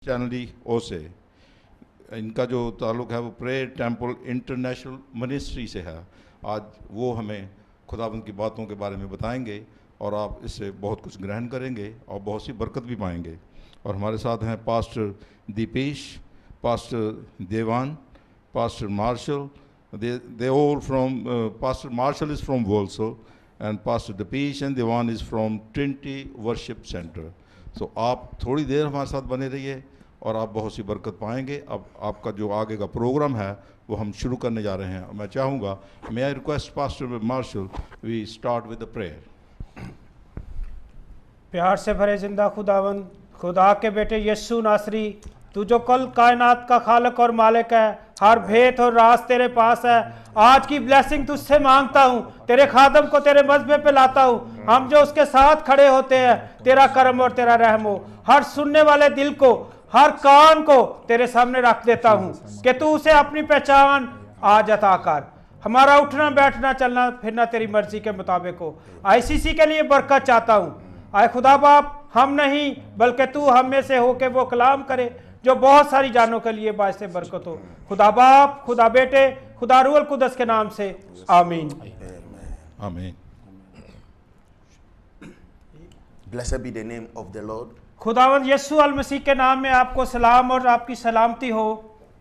Stanley ओसे, इनका जो ताल्लुक़ है वो प्रेयर टेम्पल इंटरनेशनल मिनिस्ट्री से है। आज वो हमें खुदावंद की बातों के बारे में बताएंगे और आप इससे बहुत कुछ ग्रहण करेंगे और बहुत सी बरकत भी पाएंगे। और हमारे साथ हैं pastor Deepesh, pastor Devan, pastor Marshall, they all from Pastor Marshall is from Warsaw and Pastor Deepesh and Devan is from Trinity Worship Center. So आप थोड़ी देर हमारे साथ बने रहिए और आप बहुत सी बरकत पाएंगे। अब आपका जो आगे का प्रोग्राम है वो हम शुरू करने जा रहे हैं। मैं चाहूँगा, may I request Pastor Marshall we start with the prayer. प्यार से भरे जिंदा खुदावंद, खुदा के बेटे यीशु नासरी, तू जो कल कायनात का खालक और मालिक है, हर भेद और राज तेरे पास है। आज की ब्लेसिंग तुझसे मांगता हूँ, तेरे खादम को तेरे मज़बे पे लाता हूँ। हम जो उसके साथ खड़े होते हैं, तेरा करम और तेरा रहम हो। हर सुनने वाले दिल को, हर कान को तेरे सामने रख देता हूँ कि तू उसे अपनी पहचान आज अता कर। हमारा उठना बैठना चलना फिरना तेरी मर्जी के मुताबिक हो। आईसीसी के लिए बरकत चाहता हूँ। आए खुदा बाप, हम नहीं बल्कि तू हम में से हो के वो कलाम करे जो बहुत सारी जानों के लिए बायस बरकत हो। खुदा बाप, खुदा बेटे, खुदा रूहुल कुदस के नाम से आमीन। आमीन। Blessed be the name of the Lord. खुदावंद यीशु अल मसीह के नाम में आपको सलाम और आपकी सलामती हो।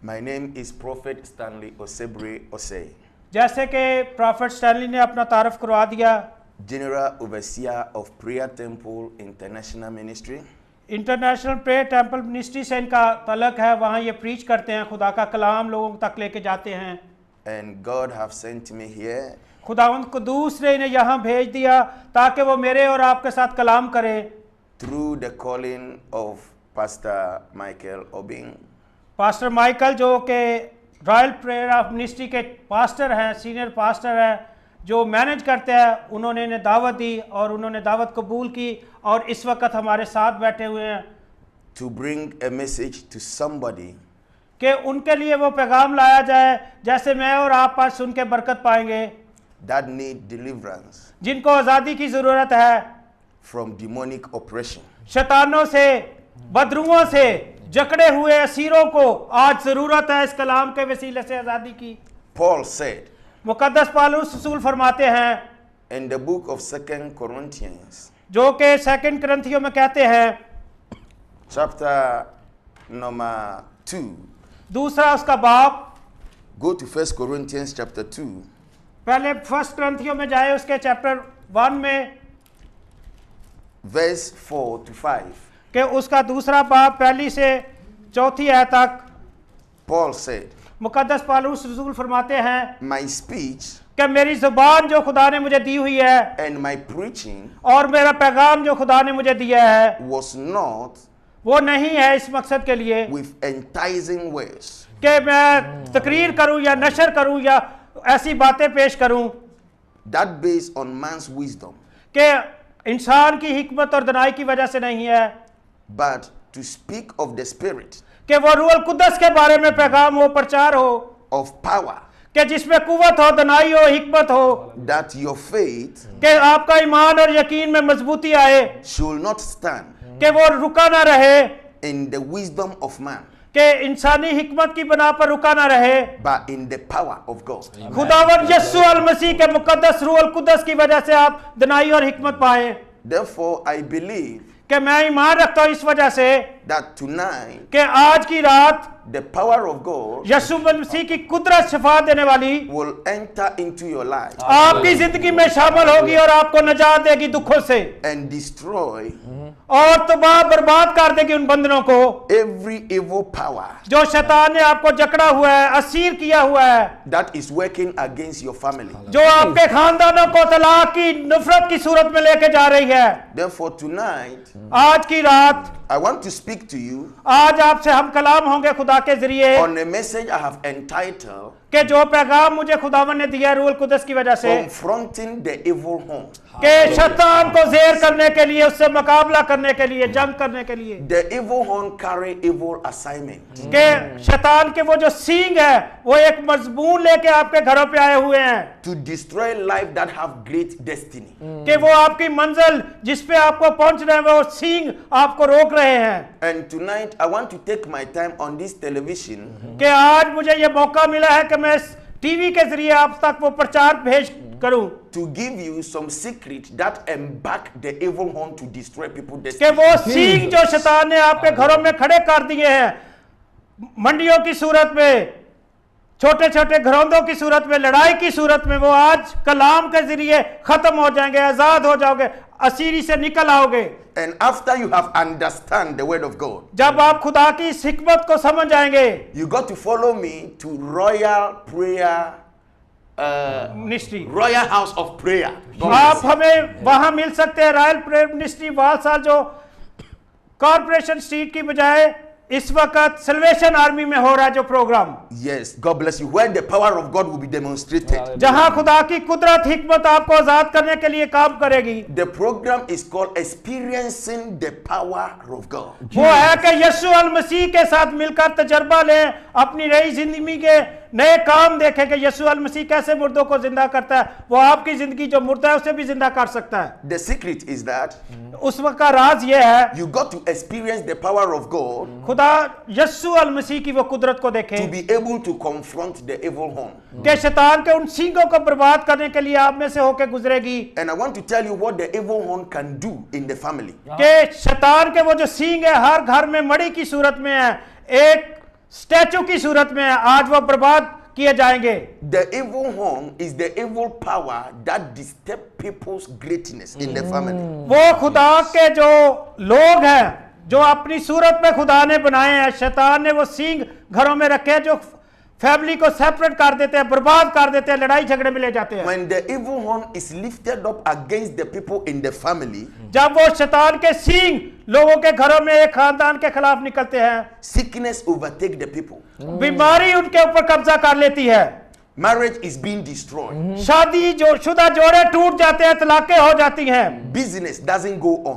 My name is Prophet Stanley Osebre Osei, जैसे कि प्रॉफेट स्टैनली ने अपना तारफ करवा दिया, General Overseer of Prayer Temple International Ministry. International prayer temple ministry से इनका तलक है। वहाँ ये प्रीच करते हैं, खुदा का कलाम लोगों तक लेके जाते हैं। And God have sent me here खुदावंद को दूसरे इन्हें यहाँ भेज दिया ताकि वो मेरे और आपके साथ कलाम करे। through the calling of Pastor Michael Obing. Pastor Michael जो कि रॉयल प्रेयर ऑफ मिनिस्ट्री के पास्टर हैं, सीनियर पास्टर हैं, जो मैनेज करते हैं, उन्होंने इन्हें दावत दी और उन्होंने दावत कबूल की और इस वक्त हमारे साथ बैठे हुए हैं to bring a message to somebody कि उनके लिए वो पैगाम लाया जाए जैसे मैं और आप आज सुन के बरकत पाएंगे, that need deliverance जिनको आज़ादी की ज़रूरत है from demonic oppression. शैतानों से, बदरुओं से जकड़े हुए असीरों को आज ज़रूरत है इस कलाम के वसीले से आज़ादी की। Paul said मुकद्दस पौलुस रसूल फरमाते हैं in the book of 2 Corinthians जो कि 2 कुरिन्थियों में कहते हैं, chapter number 2. दूसरा उसका बाप, Go to 1 Corinthians chapter 2 पहले 1 कुरिन्थियों में जाए, उसके चैप्टर 1 में verse 4 to 5. कि उसका दूसरा बाप पहली से चौथी आयत तक Paul said, मुकद्दस पौलुस रसूल फरमाते हैं my speech कि मेरी जुबान जो खुदा ने मुझे दी हुई है and my preaching और मेरा पैगाम जो खुदा ने मुझे दिया है was not वो नहीं है इस मकसद के लिए with enticing words, कि मैं तकरीर करूं या नशर करूं या ऐसी बातें पेश करूं that based on man's wisdom, कि इंसान की हिकमत और दनाई की वजह से नहीं है, but to speak of the spirit कि वो रूहुल कुद्दस के बारे में पैगाम हो, प्रचार हो, of power, कि जिसमें कुव्वत हो, दनाई हो, हिकमत हो, that your faith कि आपका ईमान और यकीन में मजबूती आए, should not stand कि वो रुका ना रहे, in the wisdom of man, कि इंसानी हिकमत की बना पर रुका ना रहे, but in the power of God. खुदावंद यीशु अल मसीह के मुकद्दस रूहुल कुद्दस की वजह से आप दनाई और हिकमत पाए। Therefore, I believe कि मैं ईमान रखता हूं इस वजह से that tonight कि आज की रात the power of God यीशु मसीह की कुदरत शिफा देने वाली will enter into your life आपकी जिंदगी में शामिल होगी और आपको नजात देगी दुखों से and destroy और तबाह बर्बाद कर देगी उन बंधनों को every evil power जो शैतान ने आपको जकड़ा हुआ है, असीर किया हुआ है, that is working against your family. जो आपके खानदानों को तलाक की नफरत की सूरत में लेके जा रही है। Therefore, tonight आज की रात I want to speak to you आज आपसे हम कलाम होंगे खुदा के जरिए on a message I have entitled कि कि जो पैगाम मुझे खुदावन ने दिया है रूह कुदस की वजह से, confronting the evil horn. कि शैतान को ज़ेर करने के लिए, उससे मुकाबला करने के लिए, जंग करने के लिए, The evil horn carry evil assignment. कि शैतान के वो जो सींग है वो एक मजबून लेके आपके घरों पे आए हुए हैं To destroy life that have great destiny. कि वो आपकी मंजिल जिस पे आपको पहुंचना है वो सींग आपको रोक रहे हैं। And tonight I want to take my time on this television कि आज मुझे ये मौका मिला है कि मैं टीवी के जरिए आप तक वो प्रचार भेज करूं to give you some secret that embark the evil horn to destroy people's कि destiny. वो सींग जो शैतान ने आपके घरों में खड़े कर दिए हैं मंडियों की सूरत में, छोटे छोटे घरौंदों की सूरत में, लड़ाई की सूरत में, वो आज कलाम के जरिए खत्म हो जाएंगे, आजाद हो जाओगे, असीरी से निकल आओगे। And after you have understand the word of God, जब आप खुदा की इस हिकमत को समझ जाएंगे, you got to follow me to Royal Prayer, ministry, Royal House of Prayer. God आप bless you. हमें वहां मिल सकते हैं रॉयल प्रेयर मिनिस्ट्री वालसाल, जो कॉर्पोरेशन स्ट्रीट की बजाय इस वक्त सल्वेशन आर्मी में हो रहा है जो programme, Yes, God bless you. Where the power of God will be demonstrated. जहां खुदा की कुदरत हिकमत आपको आजाद करने के लिए काम करेगी। The program is called Experiencing the Power of God. वो है कि यीशु अल मसीह के साथ मिलकर तजर्बा लें, अपनी नई जिंदगी के नए काम देखें कि यीशु अल मसीह कैसे मुर्दों को जिंदा करता है। वो आपकी जिंदगी जो मुर्दा है उसे भी जिंदा कर सकता है। The secret is that उस वक्त का राज ये है, you got to experience the power of God खुदा यीशु अल मसीह की वो कुदरत को to देखें be able to confront the evil horn. कि शैतान के उन सींगों को बर्बाद करने के लिए आप में से होकर गुजरेगी। And I want to tell you what the evil horn can do in the family. कि शैतान के वो जो सींग है हर घर में मड़ी की सूरत में है, एक स्टैचू की सूरत में है, आज वो बर्बाद किए जाएंगे। The evil horn is the evil power that disturb people's greatness in the family. वो खुदा के जो लोग हैं जो अपनी सूरत में खुदा ने बनाए हैं, शैतान ने वो सींग घरों में रखे हैं जो फैमिली को सेपरेट कर देते हैं, बर्बाद कर देते हैं, लड़ाई झगड़े में ले जाते हैं। When the evil horn is lifted up against the people in the family, जब वो शैतान के सींग लोगों के घरों में एक खानदान के खिलाफ निकलते हैं, sickness overtake the people. बीमारी उनके ऊपर कब्जा कर लेती है, Marriage is being destroyed. शादी जो शुदा जोड़े टूट जाते हैं, तलाकें हो जाती हैं, Business doesn't go on.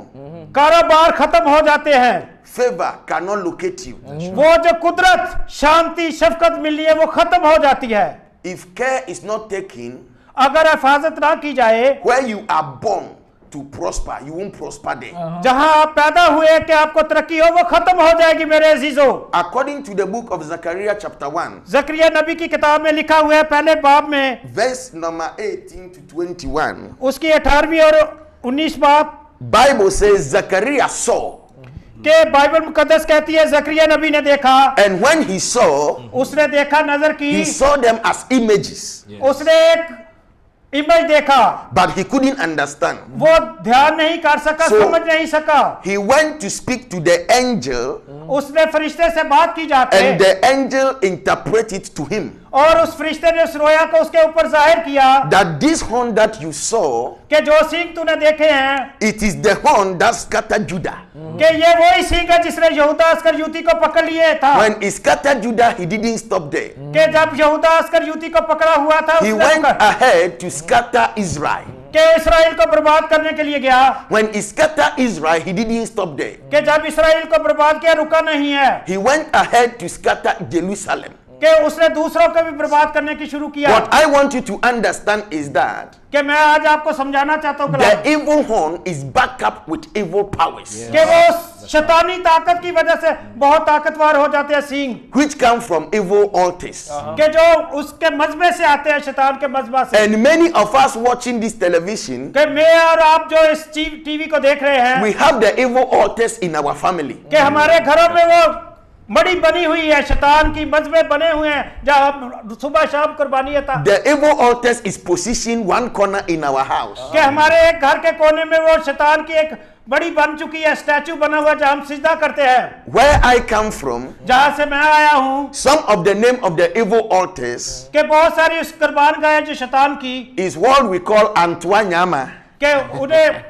कारोबार खत्म हो जाते हैं, Favor cannot locate you. वो जो कुदरत शांति शफकत मिलनी है वो खत्म हो जाती है। If care is not taken, अगर हिफाजत ना की जाए, where you are born to prosper, you won't prosper there. जहां आप पैदा हुए कि आपको तरक्की हो वो खत्म हो जाएगी मेरे अजीजों। According to the book of Zechariah chapter 1, जकरिया नबी की किताब में लिखा हुआ है पहले बाब में verse number 18 to 21, उसकी 18वीं और 19 बाब Bible says Zechariah saw, के बाइबल मुकद्दस कहती है जकरिया नबी ने देखा, and when he saw, उसने देखा, नजर की, he saw them as images, उसने एक इमेज देखा, but he couldn't understand. वो ध्यान नहीं कर सका, So- समझ नहीं सका। He went to speak to the angel, उसने फरिश्ते से बात की जाके and the angel interpreted to him और उस फरिश्ते ने उस रोया को उसके ऊपर जाहिर किया that this horn that you saw, कि जो सींग तूने देखे हैं it is the horn that scattered Judah. कि ये वही सींग है जिसने यहूदा अस्कर यूती को पकड़ लिए था। When he scattered Judah, he didn't stop there. कि जब यहूदा अस्कर यूती को पकड़ा हुआ था He उसने went पकड़- ahead to scatter Israel. कि इस्राएल को बर्बाद करने के लिए गया। When he scattered Israel, he didn't stop there. कि जब इस्राएल को बर्बाद किया रुका नहीं है, He went ahead to scatter Jerusalem. कि उसने दूसरों को भी बर्बाद करने की शुरू किया। What I want you to understand is that कि मैं आज आपको समझाना चाहता हूँ the evil horn is backed up with evil powers, कि वो शैतानी ताकत की वजह से बहुत ताकतवर हो जाते हैं सींग, which come from evil altars. कि जो उसके मजबे से आते हैं, शैतान के मजबा से। And many of us watching this television, कि मैं और आप जो इस टीवी को देख रहे हैं, we have the evil altars in our family. कि हमारे घरों में वो मड़ी बनी हुई है, शैतान की मजबे बने हुए हैं जहां हम सुबह शाम कुर्बानी है। The evil altars is positioned one corner in our house. कि हमारे एक घर के कोने में वो शैतान की एक बड़ी बन चुकी है, स्टैचू बना हुआ जहां हम सिजदा करते हैं। Where I come from, जहां से मैं आया हूं, some of the name of the evil altars कि बहुत सारी उस कुर्बान गाय जो शैतान की, is what we call Antwanyama. कि उन्हें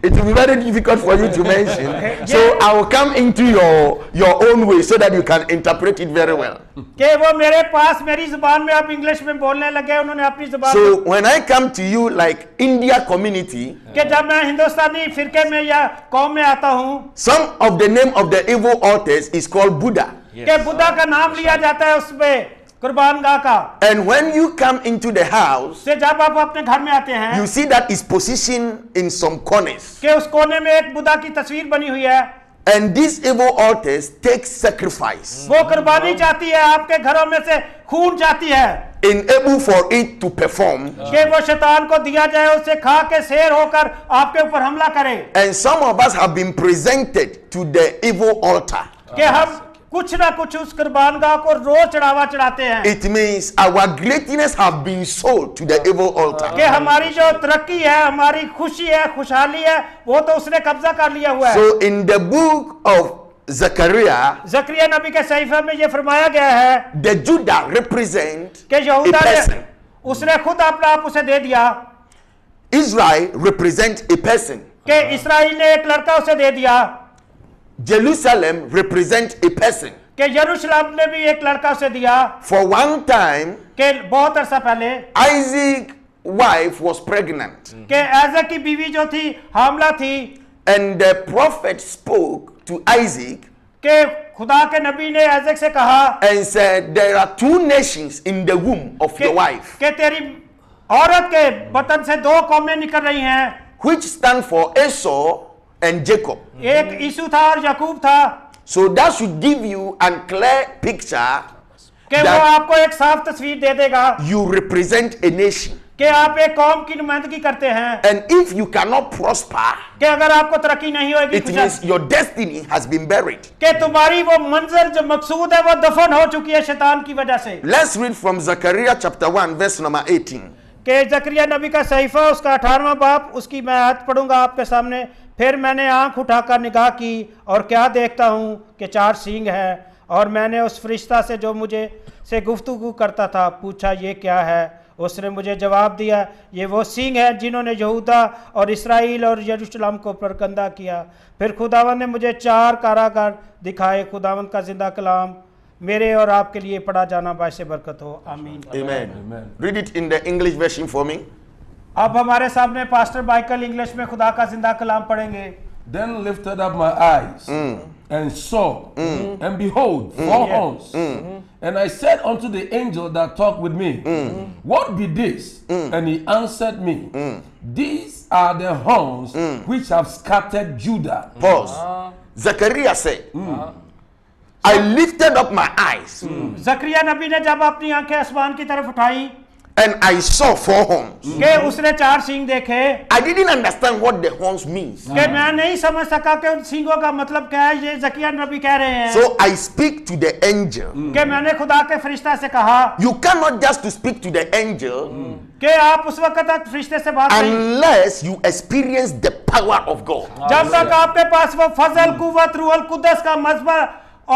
it will be very difficult for you to mention. So I will come into your own way so that you can interpret it very well. कि वो मेरे पास मेरी जुबान में आप इंग्लिश में बोलने लगे, उन्होंने अपनी जुबान So when I come to you like India community, कि जब मैं हिंदुस्तानी फिरके में या कौम में आता हूँ, some of the name of the evil altars is called Buddha. कि बुद्धा का नाम लिया जाता है उसमें कुर्बान गाह का। And when you come into the house, से जब आप अपने घर में आते हैं, you see that is positioned in some corners. कि उस कोने में एक बुद्धा की तस्वीर बनी हुई है। And these evil altars take sacrifice वो कुर्बानी चाहती है, आपके घरों में से खून चाहती है, enable for it to perform. कि वो शैतान को दिया जाए, उसे खा के शेर होकर आपके ऊपर हमला करे। And some of us have been presented to the evil altar. कि हम कुछ ना कुछ उस कुर्बान गाह को रोज चढ़ावा चढ़ाते हैं। It means our greatness have been sold to the evil altar. कि हमारी जो तरक्की है, हमारी खुशी है, खुशहाली है, वो तो उसने कब्जा कर लिया हुआ है। So in the book of Zechariah, जकरिया नबी के सहीफे में ये फरमाया गया है the Judah represent कि a यहूदा ने person. उसने खुद अपना आप उसे दे दिया, Israel represent a person. कि इस्राएल ने एक लड़का उसे दे दिया, Jerusalem represent a person. कि यरूशलेम ने भी एक लड़का उसे दिया। For one time, कि बहुत अरसा पहले Isaac's wife was pregnant. कि ऐज़क की बीवी जो थी हामला थी, And the prophet spoke to Isaac कि खुदा के नबी ने ऐज़क से कहा and said, there are two nations in the womb of your wife, कि तेरी औरत के बतन से दो कौमें निकल रही हैं, which stand for Esau and Jacob. एक ईसू था और याकूब था। So that should give you a clear picture कि वो that आपको एक साफ तस्वीर दे देगा you represent a nation. कि आप एक कौम की नुमाइंदगी करते हैं, And if you cannot prosper, कि अगर आपको तरक्की नहीं होगी, it means your destiny has been buried. कि तुम्हारी वो मंजिल जो मकसूद है वो दफन हो चुकी है शैतान की वजह से। Let's read from Zechariah chapter 1 verse number 18. कि जकरिया नबी का सहीफा उसका 18वां बाब, उसकी मैं आयत पढ़ूंगा आपके सामने। फिर मैंने आंख उठाकर निगाह की और क्या देखता हूँ कि 4 सींग है, और मैंने उस फरिश्ता से जो मुझे से गुफ्तगू करता था पूछा ये क्या है। उसने मुझे जवाब दिया ये वो सींग है जिन्होंने यहूदा और इसराइल और यरूशलेम को परकंदा किया। फिर खुदावन ने मुझे 4 कारागार दिखाए। खुदावन का जिंदा कलाम मेरे और आपके लिए पढ़ा जाना बायसे बरकत हो, आमीन। Amen. Read it in the English version for me. अब हमारे सामने पास्टर माइकल इंग्लिश में खुदा का जिंदा कलाम पढ़ेंगे। Then lifted up my eyes and saw, and behold, 4 horns. And I said unto the angel that talked with me, what be this? And he answered me, these are the horns which have scattered Judah. Pause. Zechariah said, I lifted up my eyes जकरिया नबी ने जब अपनी आंखें आसमान की तरफ उठाई and I saw 4 horns. कि उसने 4 सींग देखे। I didn't understand what the horns means. कि मैं नहीं समझ सका कि उन सींगों का मतलब क्या है। ये जकरिया नबी कह रहे हैं So I speak to the angel. कि मैंने खुदा के फरिश्ता से कहा You cannot just to speak to the angel कि आप उस वक्त तक फरिश्ते से बात नहीं, unless you experience the power of God. जब तक आपके पास वो फजल कुव्वत रूहुल कुद्दस का मजबा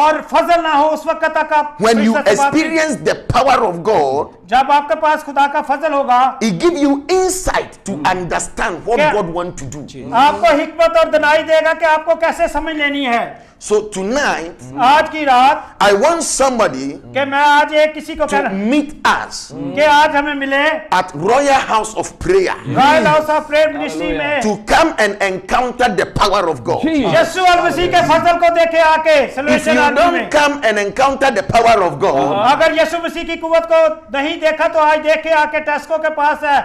और फजल ना हो, उस वक्त तक आप When you फरिश्ते से बात नहीं। experience the power of God, जब आपके पास खुदा का फजल होगा, it gives you insight to understand what क्या- God wants to do. आपको हिकमत और दिनाई देगा कि आपको कैसे समझ लेनी है। So tonight, आज की रात I want somebody कि मैं आज एक किसी को to कहना meet us कि आज हमें मिले at Royal House of Prayer royal house of prayer ministry में, to come and encounter the power of God. यीशु और मसीह के फजल को देखे आके If salvation you army don't में। come and encounter the power of God, अगर यीशु मसीह की कुव्वत को नहीं देखा तो आज देखे आके टेस्को के पास है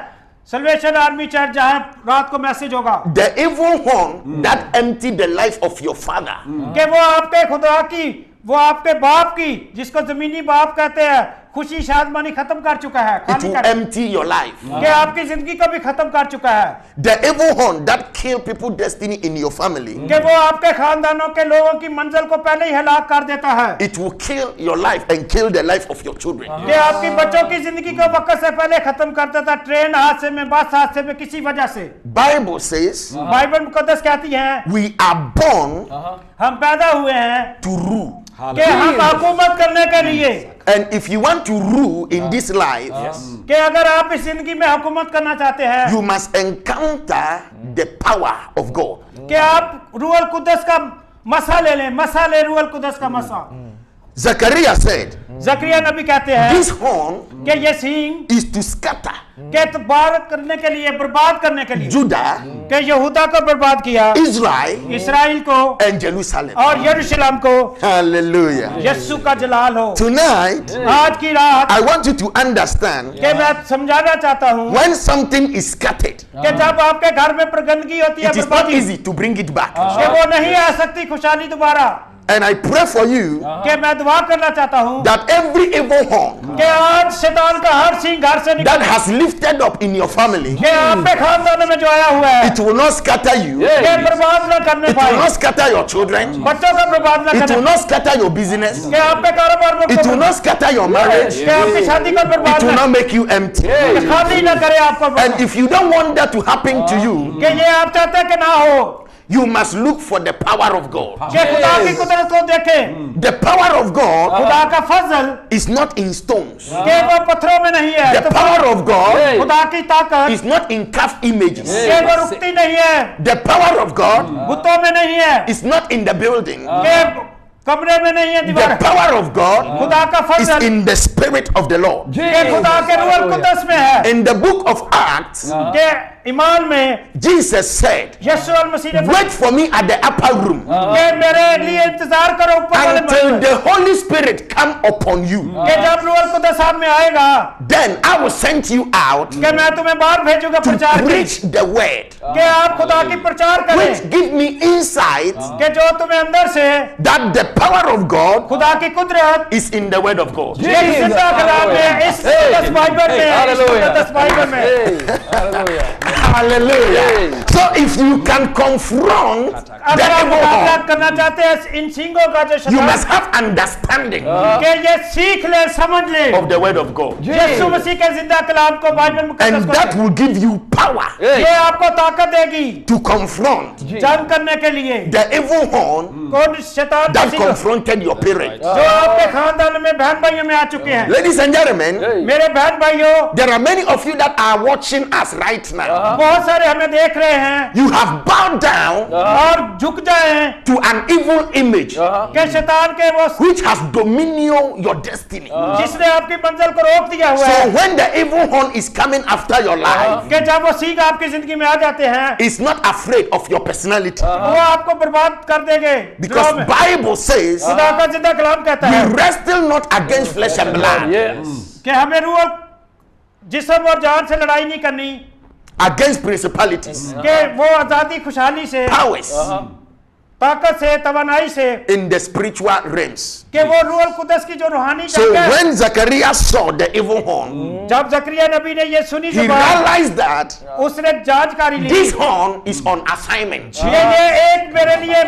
सल्वेशन आर्मी चर्च, जहां रात को मैसेज होगा the evil horn that emptied the life of your father, कि वो आपके खुदा की, वो आपके बाप की, जिसको जमीनी बाप कहते हैं, खुशी शादमानी खत्म कर चुका है, it खाली will कर empty your life. कि आपकी जिंदगी को भी खत्म कर चुका है, The evil horn that kill people's destiny in your family, कि वो आपके खानदानों के लोगों की मंजिल को पहले ही हलाक कर देता है, it will kill your life and kill the life of your children. कि आपकी बच्चों की जिंदगी को वक्त से पहले खत्म कर देता, ट्रेन हादसे में, बस हादसे में, किसी वजह से। Bible says बाइबल मुकद्दस कहती है we are born हम पैदा हुए हैं to rule. कि हम हुकूमत करने के लिए, And if you want to rule in this life, कि अगर आप इस जिंदगी में हुकूमत करना चाहते हैं, you must encounter the power of God. कि आप रूहल कुदस का मसा ले लें, मसा ले रूहल कुदस का मसा। Zechariah said, जकरिया नबी कहते हैं this horn कि ये सींग is to scatter के तबार करने के लिए, बर्बाद करने के लिए, Judah, कि यहूदा को बर्बाद किया, Israel, इसराइल को and Jerusalem. और यरूशलेम को। Hallelujah. यीशु का जलाल हो। Tonight, आज की रात I want you to understand कि मैं समझाना चाहता हूँ when something is scattered, कि जब आपके घर में प्रगंदगी होती है, it is not बर्बादी, easy to bring it back. कि वो नहीं आ सकती खुशहाली दोबारा। And I pray for you कि मैं दुआ करना चाहता हूँ that every evil horn कि आज शैतान का हर सींग घर से that निकल, has lifted up in your family, कि आप पे खानदान में जो आया हुआ है, it will not scatter you. कि बर्बाद न करने It will पाए, not scatter your children. बच्चों का बर्बाद न It will करने, not scatter your business. कि आपके कारोबार में It will not scatter your marriage. कि आपकी शादी को It बर्बाद will न, not make you empty. कि खाली न करे आपको। And if you don't want that to happen to you, कि ये आप चाहते हैं कि ना हो, you must look for the power of God. कि खुदा की कुदरत को देखें। The power of God खुदा का फजल is not in stones. कि वो पत्थरों में नहीं है, The power of God खुदा की ताकत is not in carved images. कि वो रुकती नहीं है, The power of God बुतों में नहीं है, is not in the building. कि कमरे में नहीं है, The दीवार, power of God खुदा का is Fazal in the spirit of the Lord. कि खुदा के रूह कुदस में है। In the book of Acts, कि ईमान में Jesus said, यीशु और मसीह ने wait for me at the upper room कि मेरे लिए इंतजार करो ऊपर वाले until महल में, the Holy Spirit come upon you. कि जब रूह कुदस आप में आएगा Then I will send you out कि मैं तुम्हें बाहर भेजूंगा to प्रचार के, preach the word, कि आप खुदा की प्रचार करें, which give me insight कि जो तुम्हें अंदर से that the power of God खुदा की कुदरत is in the word of God. ये जिंदा कलाम में, इस मुकद्दस बाइबल में, इस मुकद्दस बाइबल में। Hallelujah. So if you can confront the अगर आप evil मुकाबला horn, करना चाहते हैं इन सिंगों का जो you शैतान, must have understanding कि ये सीख ले, समझ ले of the word of God. यीशु मसीह के जिंदा कलाम को, बाइबल मुकद्दस And को, that will give you power ये आपको ताकत देगी to confront जंग करने के लिए। the evil horn कौन शैतान that किसी को, confronted your parents. जो आपके खानदान में बहन भाइयों में आ चुके हैं। Ladies and gentlemen, मेरे बहन भाइयों, there are many of you that are watching us right now. बहुत सारे हमें देख रहे हैं You have bowed down और झुक जाए हैं to an evil image कि शैतान के वो which has dominion your destiny. जिसने आपकी मंजिल को रोक दिया हुआ So है, when the evil horn is coming after your life, कि जब वो सीख आपकी जिंदगी में आ जाते हैं, it's not afraid of your personality. वो आपको बर्बाद कर देंगे। Because दुआ में Bible says खुदा का जिंदा कलाम कहता है we wrestle not against flesh and blood, कि हमें रूह जिस्म और जान से लड़ाई नहीं करनी, against principalities, कि वो आजादी खुशहाली से, powers ताकत से, तवानाई से, in the spiritual realms. कि वो रूह कुदस की जो रूहानी So जंग है। when Zechariah saw the evil horn, जब जकरिया नबी ने ये सुनी he जुबान, realized that उसने जानकारी ली this horn is on assignment. ये एक मेरे लिए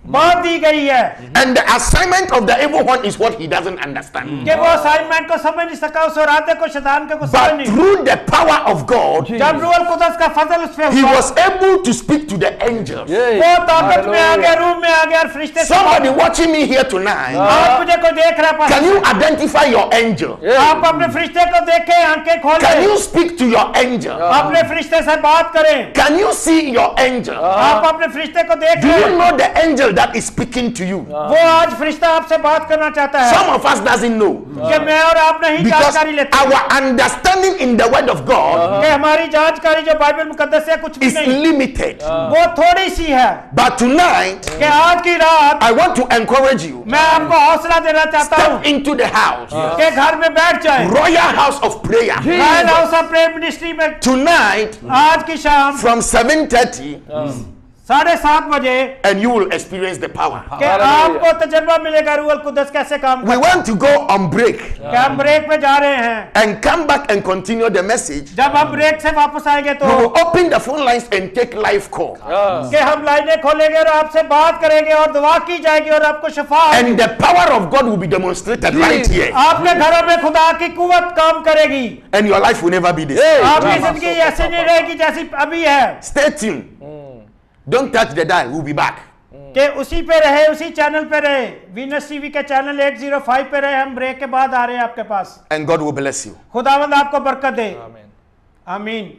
बात दी गई है, And the assignment of the evil one is what he doesn't understand. कि वो असाइनमेंट को समझ नहीं सका, उस इरादे को, शैतान के को समझ But नहीं। through the power of God, जब रूह कुदस का फजल उस पे he हुआ, was able to speak to the angels. वो ताकत में आ गया, रूह में आ गया और फरिश्ते से Somebody watching me here tonight, आज मुझे कोई देख रहा can है, you identify your angel? आप अपने फरिश्ते को देखें, आंखें Can खोलें, you speak to your angel? अपने फरिश्ते से बात करें, Can you see your angel? आप अपने फरिश्ते को Do you देखें। know the angel that is speaking to you? वो आज फरिश्ता आपसे बात करना चाहता है Some of us doesn't know कि मैं और आप नहीं because जानकारी लेते, our understanding in the word of God कि हमारी जानकारी जो बाइबल मुकद्दस है कुछ भी is नहीं, limited. वो थोड़ी सी है। But tonight, कि आज की रात I want to encourage you. मैं आपको हौसला देना चाहता हूँ Step into the house, कि घर में बैठ जाए, Royal House of Prayer. Royal house of prayer ministry में Tonight, आज की शाम from 7:30, 7:30 बजे, and you will experience the power. कि आपको तजर्बा मिलेगा रूह कुदस कैसे काम We करता want to go on break है। कि हम ब्रेक पे जा रहे हैं, and come back and continue the message. जब हम ब्रेक से वापस आएंगे तो We will open the phone lines and take live call. कि हम लाइनें खोलेंगे और आपसे बात करेंगे और दुआ की जाएगी और आपको शफा होगी। And the power of God will be demonstrated right here. आपके घरों में खुदा की कुव्वत काम करेगी, And your life will never be the same. आपकी जिंदगी ऐसी नहीं रहेगी जैसी अभी है। Stay tuned. Don't touch the dial. We'll be back. कि उसी पे रहे, उसी चैनल पे रहे, वीनस टीवी के चैनल 805 पे रहे। हम ब्रेक के बाद आ रहे हैं आपके पास। And God will bless you. खुदावंद आपको बरकत दे। Amen. आमीन।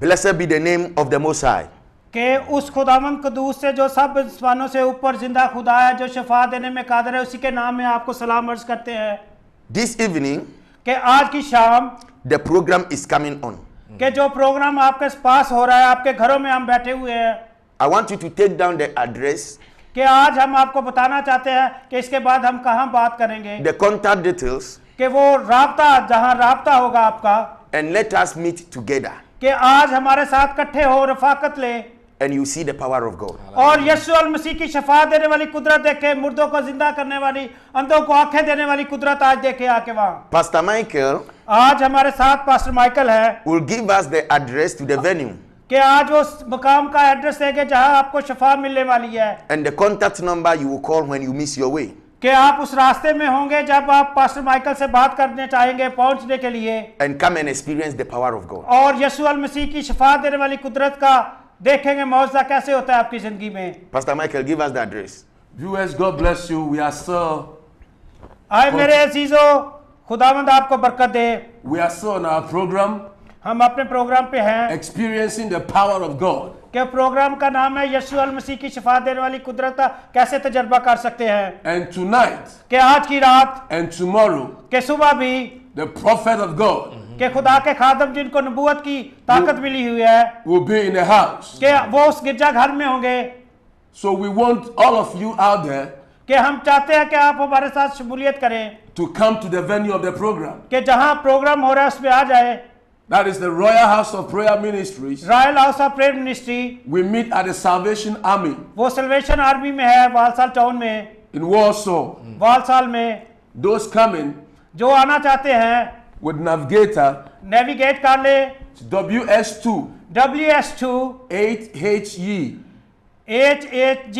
Blessed be the name of the Most High. कि उस खुदावंद कदूस से जो सब इंसानों से ऊपर जिंदा खुदा है, जो शफा देने में कादिर है, उसी के नाम में आपको सलाम अर्ज करते हैं। This evening, कि आज की शाम the program is coming on. कि जो प्रोग्राम आपके पास हो रहा है, आपके घरों में हम बैठे हुए हैं, I want you to take down the address, कि आज हम आपको बताना चाहते हैं कि इसके बाद हम कहाँ बात करेंगे, the contact details, कि वो राब्ता, जहाँ राब्ता होगा आपका, and let us meet together. कि आज हमारे साथ इकट्ठे हो, रफाकत ले, And you see the power of God. और यीशु अल मसीह की शफा देने वाली कुदरत देखे, मुर्दों को जिंदा करने वाली, अंधों को आंखें देने वाली कुदरत आज देखे आके वहाँ। Pastor Michael आज हमारे साथ पास्टर माइकल है, will give us the address to the venue कि आज वो मकाम का एड्रेस देंगे जहाँ आपको शफा मिलने वाली है, and the contact number you will call when you miss your way. कि आप उस रास्ते में होंगे जब आप पास्टर माइकल से बात करने चाहेंगे पहुंचने के लिए, And come and experience the power of God. और यीशु अल मसीह की शफा देने वाली कुदरत का देखेंगे मौजज़ा कैसे होता है आपकी जिंदगी में। Pastor Michael, give us the address. Viewers, God bless you. We are still आए मेरे अजीजों, खुदावंद आपको बरकत दे। on our program, हम अपने प्रोग्राम पे हैं experiencing the power of God. कि प्रोग्राम का नाम है यीशु अल मसीह की शफा देने वाली कुदरत का कैसे तजर्बा कर सकते हैं। And tonight कि आज की रात, and tomorrow, कि सुबह भी, the prophet of God कि खुदा के खादम जिनको नबूवत की ताकत मिली हुई है, will be in the house. कि वो उस गिरजा घर में होंगे। So we want all of you out there कि हम चाहते हैं कि आप हमारे साथ शमूलियत करें, to come to the venue of the program. कि जहां प्रोग्राम हो रहा है उसमें आ जाए। That is the Royal House of Prayer Ministries. Royal house of prayer ministry, We meet at the Salvation Army वो सल्वेशन आर्मी में है, वालसाल टाउन में, in Warsaw. वालसाल में। Those coming, जो आना चाहते हैं with navigator नेविगेट कर ले WS2 WS2 8HE HHG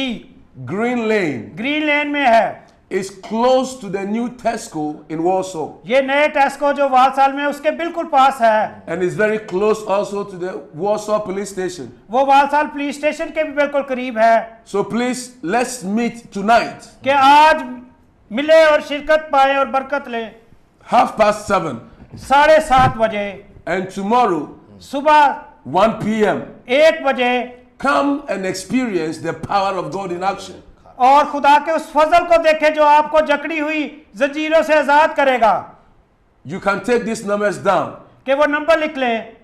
Green Lane Green Lane में है। is close to the new Tesco in Warsaw ये नए टेस्को जो वालसाल में है, उसके बिल्कुल पास है। and is very close also to the Warsaw police station. वो वालसाल पुलिस स्टेशन के भी बिल्कुल करीब है। So please let's meet tonight कि आज मिले और शिरकत पाए और बरकत ले 7:30 7:30 बजे and tomorrow सुबह 1 p.m. 1 बजे Come and experience the power of God in action. और खुदा के उस फजल को देखे जो आपको जकड़ी हुई जंजीरों से आजाद करेगा। You can take these numbers down. कि वो नंबर लिख लें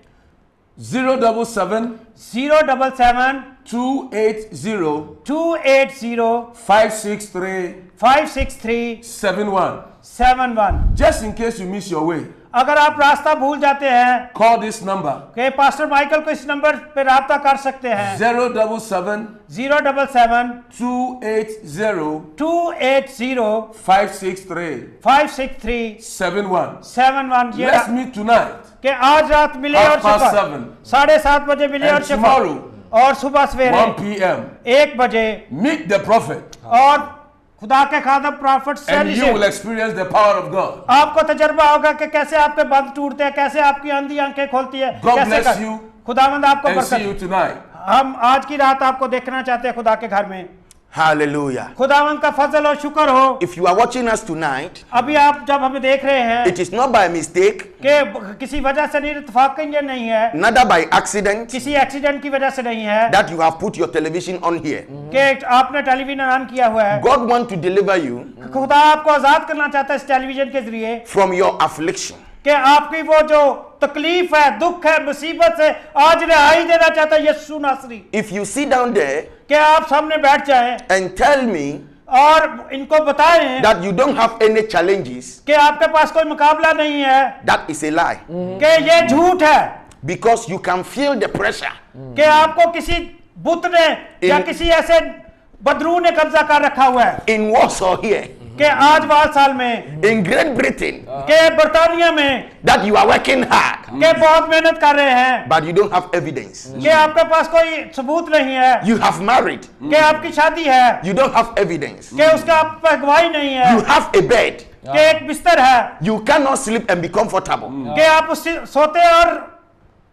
077 077 280 280 563 563 71. 71। Just in case you miss your way, अगर आप रास्ता भूल जाते हैं call this number कि पास्टर माइकल को इस नंबर पे राब्ता कर सकते हैं 077 077 280 280 563 563 71. 71। ये Let's meet tonight. कि आज रात मिले और 7:30 7:30 बजे मिले And और tomorrow, और सुबह 1 सवेरे p.m. 1 बजे Meet the prophet और खुदा के खादम profit and you will experience the power of God. आपको तजर्बा होगा कि कैसे आपके बंद टूटते हैं, कैसे आपकी अंधी आंखें खोलती है। God कैसे bless you खुदावंद आपको and see you बरकत। tonight. हम आज की रात आपको देखना चाहते हैं खुदा के घर में। Hallelujah. खुदावंद का फजल और शुक्र हो। If you are watching us tonight, अभी आप जब हमें देख रहे हैं it is not by mistake, कि किसी वजह से नहीं, इत्तेफाकन ये नहीं है, neither by accident, किसी एक्सीडेंट की वजह से नहीं है that you have put your television on here. कि आपने टेलीविजन ऑन किया हुआ है। God wants to deliver you खुदा आपको आजाद करना चाहता है इस टेलीविजन के जरिए from your affliction. कि आपकी वो जो तकलीफ है, दुख है, मुसीबत से आज रिहाई देना चाहता है यीशु नासरी। If you sit down there कि आप सामने बैठ जाएं and tell me और इनको बताएं that you don't have any challenges, कि आपके पास कोई मुकाबला नहीं है, that is a lie. कि ये झूठ है, Because you can feel the pressure. कि आपको किसी बुत ने या किसी ऐसे बदरू ने कब्जा कर रखा हुआ है In Warsaw here, कि आज वालसाल में, in Great Britain, कि बर्तानिया में, that you are working hard, कि बहुत मेहनत कर रहे हैं, but you don't have evidence. कि आपके पास कोई सबूत नहीं है, You have married, कि आपकी शादी है, you don't have evidence. कि उसका आप पर गवाही नहीं है, You have a bed, कि एक बिस्तर है, you cannot sleep and be comfortable. कि आप उससे सोते और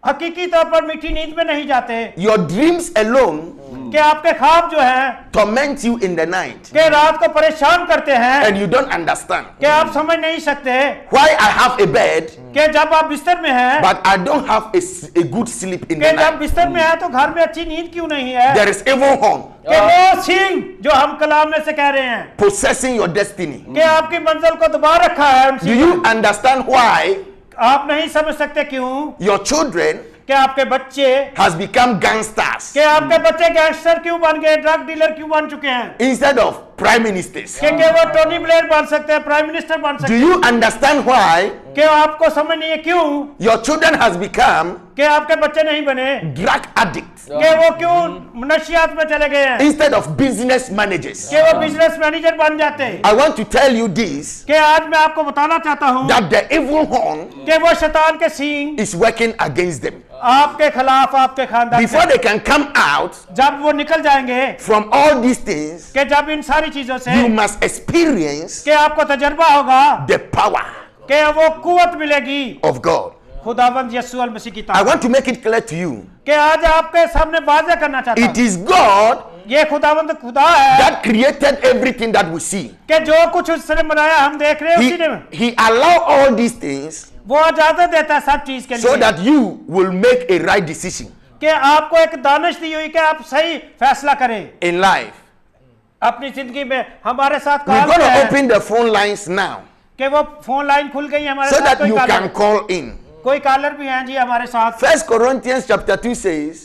हकीकी तौर पर मीठी नींद में नहीं जाते, Your dreams alone कि आपके ख्वाब जो हैं torment you in the night, कि रात को परेशान करते हैं, and you don't understand कि आप समझ नहीं सकते why I have a bed, कि जब आप बिस्तर में हैं, but I don't have a good sleep in कि the जब night. बिस्तर में हैं तो घर में अच्छी नींद क्यों नहीं है? There is evil horn कि वो सिंह जो हम कलाम में से कह रहे हैं possessing your destiny. कि आपकी मंजिल को दबा रखा है उन Do सिंह you ने। understand why आप नहीं समझ सकते क्यों your children कि आपके बच्चे has become gangsters कि आपके बच्चे गैंगस्टर क्यों बन गए, ड्रग डीलर क्यों बन चुके हैं, instead of prime ministers? कि वो टोनी ब्लेयर बन सकते हैं, प्राइम मिनिस्टर बन Do सकते हैं, you understand why कि आपको समझ नहीं है क्यों your children has become कि आपके बच्चे नहीं बने, drug addicts कि वो क्यों नशियात में चले गए हैं, instead of business managers? कि वो बिजनेस मैनेजर बन जाते हैं। I want to tell you this, कि आज मैं आपको बताना चाहता हूं that the evil horn कि वो शैतान के सींग is working against them. आपके खिलाफ, आपके खानदान Before से they can come out जब वो निकल जाएंगे, from all these things, कि जब इन सारी चीजों से you must experience कि आपको तजर्बा होगा the power कि वो कुवत मिलेगी of God. खुदावंद यीशु अल मसीह की I ताकत। want to make it clear to you, कि आज आपके सामने वाज़ेह करना चाहता it हूं is God ये खुदावंद खुदा है that created everything that we see. कि जो कुछ उसने बनाया हम देख रहे हैं उसी ने, He allowed all these things वो इजाजत देता है सब चीज के so लिए that you will make a right decision कि आपको एक दानिश दी हुई कि आप सही फैसला करें in life. अपनी जिंदगी में। हमारे साथ We're कॉल going to है open the phone lines now कि वो फोन लाइन खुल गई हमारे so साथ। that you can call in. कोई कॉलर भी हैं जी हमारे साथ। 1 Corinthians chapter 2 says,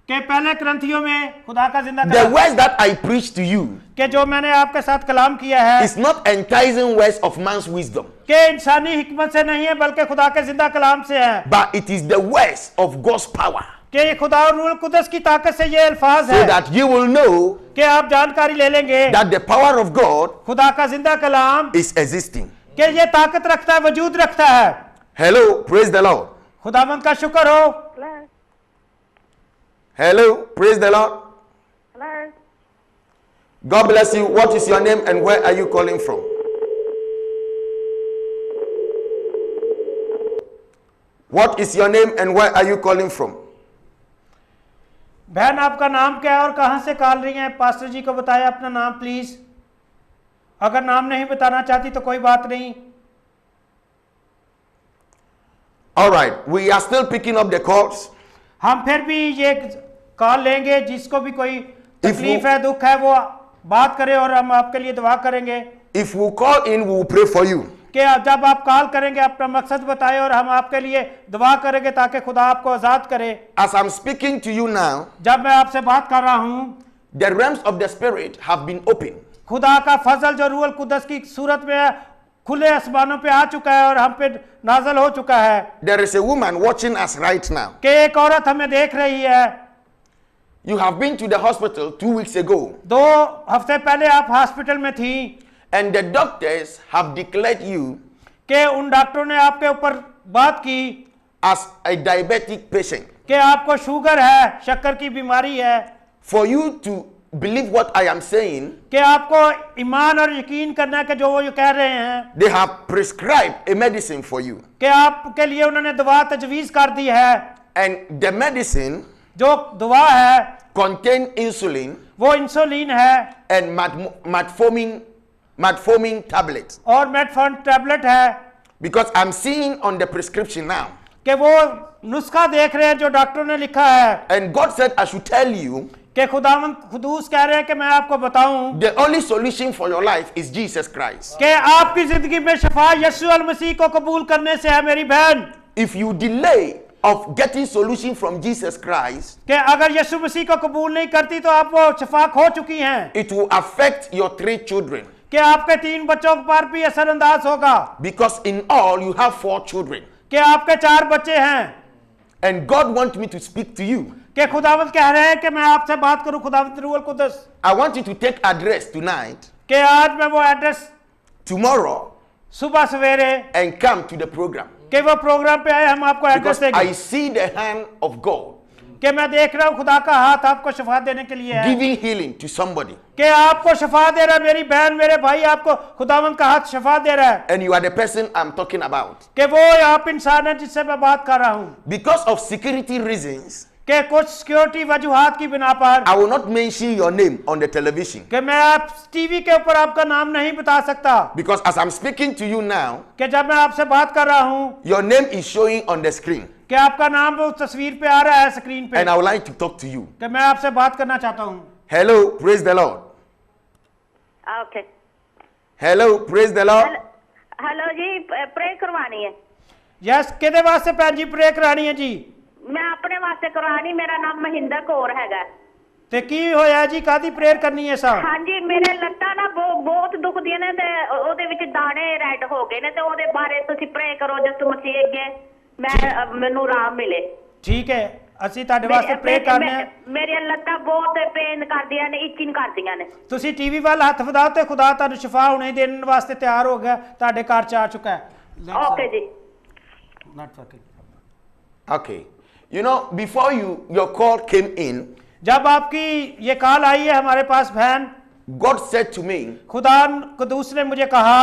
कि पहले करंथियों में खुदा का जिंदा the Kalam words that I preach to you कि जो मैंने आपके साथ कलाम किया है is not enticing words of man's wisdom, कि इंसानी हिकमत से नहीं है बल्कि खुदा के जिंदा कलाम से है, but it is the words of God's power, कि ये खुदा और रूह कुदस की ताकत से ये अल्फाज so है that you will know कि आप जानकारी ले लेंगे that the power of God खुदा का जिंदा कलाम is existing. कि ये ताकत रखता है, वजूद रखता है। Hello, praise the Lord. खुदावंद का शुक्र हो। Hello. Hello, praise the Lord. Hello. God bless you. What is your name and where are you calling from? What is your name and where are you calling from? बहन आपका नाम क्या है और कहां से कॉल रही हैं? पास्टर जी को बताया अपना नाम प्लीज। अगर नाम नहीं बताना चाहती तो कोई बात नहीं। All right, we are still picking up the calls. हम फिर भी ये कॉल लेंगे, जिसको भी कोई तकलीफ you- है, दुख है, वो बात करे और हम आपके लिए दुआ करेंगे। If you call in, we will pray for you. कि जब आप कॉल करेंगे अपना मकसद बताएं और हम आपके लिए दुआ करेंगे ताकि खुदा आपको आजाद करे। As I'm speaking to you now, जब मैं आपसे बात कर रहा हूं, the realms of the spirit have been opened. खुदा का फजल जो रूहुल कुदस की सूरत में है, खुले आसमानों पे आ चुका है और हम पे नाजल हो चुका है। There is a woman watching us right now. कि एक औरत हमें देख रही है। You have been to the hospital 2 weeks ago, 2 हफ्ते पहले आप हॉस्पिटल में थी and the doctors have declared you कि उन डॉक्टरों ने आपके ऊपर बात की as a diabetic patient. कि आपको शुगर है, शक्कर की बीमारी है। For you to believe what I am saying, कि आपको ईमान और यकीन करना है कि जो वो ये कह रहे हैं, they have prescribed a medicine for you. कि आपके लिए उन्होंने दवा तजवीज कर दी है। And the medicine जो दवा है contain insulin वो इंसुलिन है and metformin tablets. और मेटफॉर्मिन टैबलेट है। Because I'm seeing on the prescription now. कि वो नुस्खा देख रहे हैं जो डॉक्टर ने लिखा है And God said I should tell you कि खुदावंद खुदूस कह रहे हैं कि मैं आपको बताऊं the only solution for your life is Jesus Christ. कि आपकी जिंदगी में शफा यीशु अल मसीह को कबूल करने से है मेरी बहन। If you delay of getting solution from Jesus Christ, कि अगर यीशु मसीह को कबूल नहीं करती तो आप वो शफा खो चुकी हैं। it will affect your 3 children. कि आपके 3 बच्चों पर भी असरअंदाज होगा। Because in all you have 4 children. कि आपके 4 बच्चे हैं। And God wants me to speak to you. कि खुदावंद कह रहे हैं कि मैं आपसे बात करूं खुदावंद रूहुल कुदस। I want you to take address tonight, कि आज मैं वो एड्रेस tomorrow, सुबह सवेरे and come to the program. कि वो प्रोग्राम पे आए, हम आपको एड्रेस Because देंगे। I see the hand of God कि मैं देख रहा हूं खुदा का हाथ आपको शफा देने के लिए है। giving healing to somebody. कि आपको शफा दे रहा है मेरी बहन, मेरे भाई, आपको खुदावंद का हाथ शफा दे रहा है। And you are the person I'm talking about. कि वो आप इंसान है जिससे मैं बात कर रहा हूं। Because of security reasons, कि कुछ सिक्योरिटी वजूहात की बिना पर I will not mention your name on the television. कि मैं आप टीवी के ऊपर आपका नाम नहीं बता सकता। Because as I'm speaking to you now, कि जब मैं आपसे बात कर रहा हूं your name is showing on the screen. कि आपका नाम वो तस्वीर पे आ रहा है स्क्रीन पे। And I would like to talk to you. कि मैं आपसे बात करना चाहता हूं। Hello, praise the Lord. Okay. Hello, praise the Lord. Hello जी, प्रे करवानी है। यस किहदे वास्ते भैन जी प्रे करानी है जी? मैं अपने वास्ते करवानी, मेरा नाम महिंदर कौर हैगा। ते की होया जी, कादी प्रेयर करनी है सा? हाँ जी, मेरे ਲੱਤਾਂ ਨਾ ਬਹੁਤ ਦੁਖਦੀਆਂ ਨੇ ਤੇ ਉਹਦੇ ਵਿੱਚ ਦਾਣੇ ਰੈਡ ਹੋ ਗਏ ਨੇ ਤੇ ਉਹਦੇ ਬਾਰੇ ਤੁਸੀਂ ਪ੍ਰੇ ਕਰੋ ਜਿਸ ਮਸੀਹ ਅੱਗੇ ਮੈਨੂੰ ਆਰਾਮ ਮਿਲੇ। ठीक है, ਅਸੀਂ ਤੁਹਾਡੇ ਵਾਸਤੇ ਪ੍ਰੇ ਕਰਨੇ ਆ। ਮੇਰੀਆਂ ਲੱਤਾਂ ਬਹੁਤ ਪੇਨ ਕਰਦੀਆਂ ਨੇ, ਇਚਿੰਗ ਕਰਦੀਆਂ ਨੇ। ਤੁਸੀਂ ਟੀਵੀ ਵੱਲ ਹੱਥ ਵਧਾਓ ਤੇ ਖੁਦਾ ਤੁਹਾਨੂੰ ਸ਼ਿਫਾ ਹੁਣੇ ਦੇਣ ਵਾਸਤੇ ਤਿਆਰ ਹੋ ਗਿਆ, ਤੁਹਾਡੇ ਘਰ ਚ ਆ ਚੁੱਕਾ ਹੈ। ਓਕੇ ਜੀ। Not working. Okay. You know, before your call came in, जब आपकी ये कॉल आई है हमारे पास बहन, God said to me, खुदा कुदूस ने मुझे कहा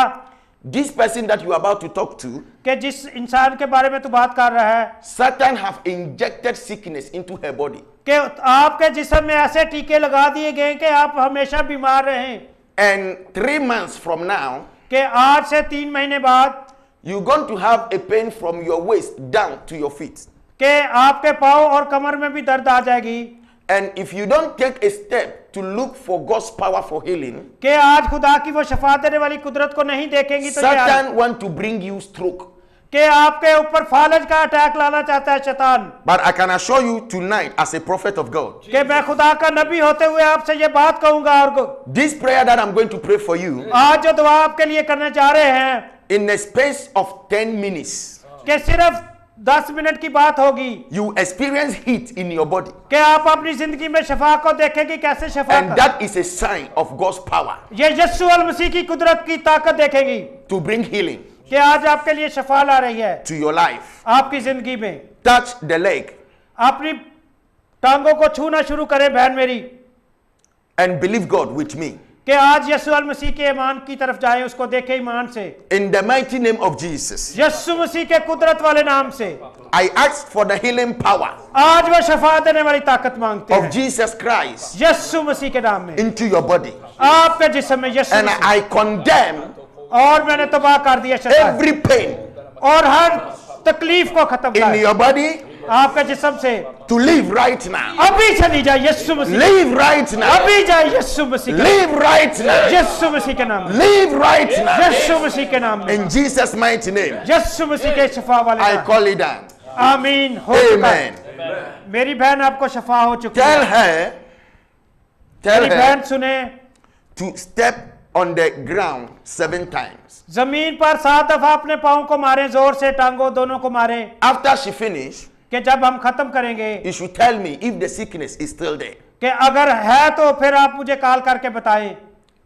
this person that you are about to talk to, कि जिस इंसान के बारे में तू बात कर रहा है, Satan have injected sickness into her body. कि आपके जिस्म में ऐसे टीके लगा दिए गए कि आप हमेशा बीमार रहें। And 3 months from now, कि आज से 3 महीने बाद you're going to have a pain from your waist down to your feet. कि आपके पाँव और कमर में भी दर्द आ जाएगी। And if you don't take a step to look for God's power for healing, कि आज खुदा की वो शफा देने वाली कुदरत को नहीं देखेंगी तो Satan want to bring you stroke. कि आपके ऊपर फालज का अटैक लाना चाहता है शैतान। But I can assure you tonight, as a prophet of God, कि मैं खुदा का नबी होते हुए आपसे ये बात कहूंगा और this prayer that I'm going to pray for you, आज जो दुआ आपके लिए करने जा रहे हैं in a space of 10 minutes, कि सिर्फ 10 मिनट की बात होगी you experience heat in your body. कि आप अपनी जिंदगी में शफा को देखेंगे कैसे शफा And का। that is a sign of God's power ये यीशु अल मसीह की कुदरत की ताकत देखेगी to bring healing कि आज आपके लिए शफा ला रही है to your life. आपकी जिंदगी में। Touch the leg अपनी टांगों को छूना शुरू करें बहन मेरी and believe God with me. कि आज यीशु अल मसीह के ईमान की तरफ जाएं, उसको देखें ईमान से। In the mighty name of Jesus, यीशु मसीह के कुदरत वाले नाम से I ask for the healing power आज वह शफा देने वाली ताकत मांगते of हैं Jesus Christ यीशु मसीह के नाम में into your body. आपके जिस्म में यीशु And मसीह। I condemn और मैंने तबाह कर दिया शैतान every pain और हर तकलीफ को खत्म in कर your body आपके जिस्म से to live right now. अभी चली जाए यीशु मसीह। Live right now. अभी जाए यीशु मसीह के Live right now. यीशु मसीह के नाम में Live right now. यीशु मसीह के नाम में In Jesus' mighty name, यीशु मसीह के शफा वाले I नाम। call it down. आमीन हो चुका है। Amen. मेरी बहन आपको शफा हो चुकी Tell है। her मेरी बहन सुने to step on the ground 7 times. जमीन पर 7 दफा अपने पाँव को मारे जोर से टांगों दोनों को मारे After she finished, कि जब हम खत्म करेंगे you should tell me if the sickness is still there. कि अगर है तो फिर आप मुझे कॉल करके बताएं।